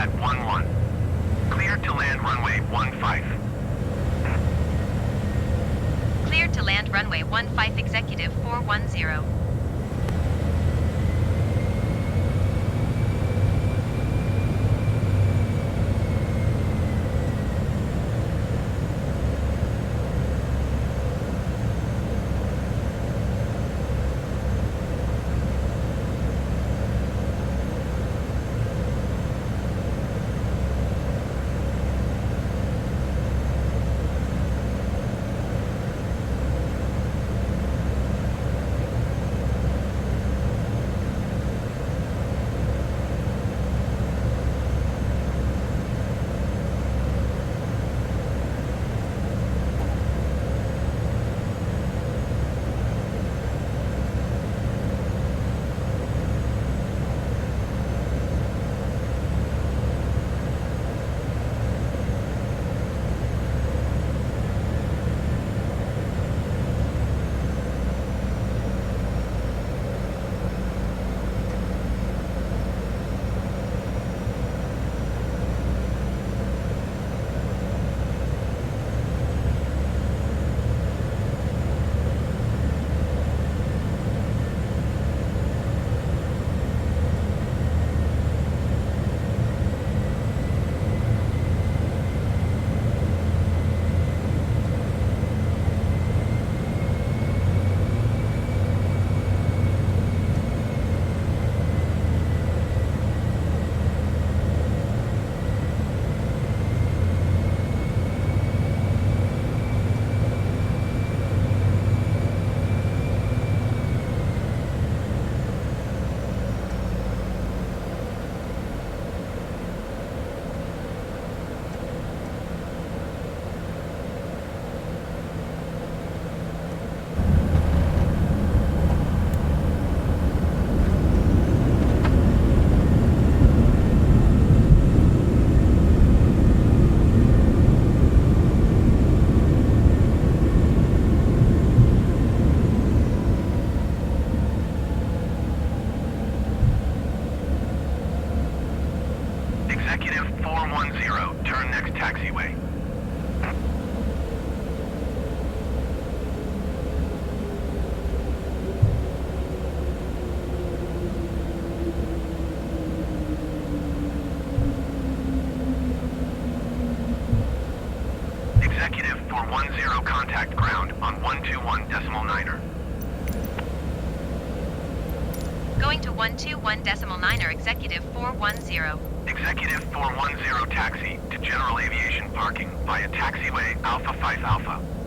at 11. Cleared to land runway 15. Cleared to land runway 15 executive 410. Executive 410, turn next taxiway. Executive 410, contact ground on 121.9er. Going to 121.9er executive 410. Executive 410 taxi to general aviation parking via taxiway Alpha 5 Alpha.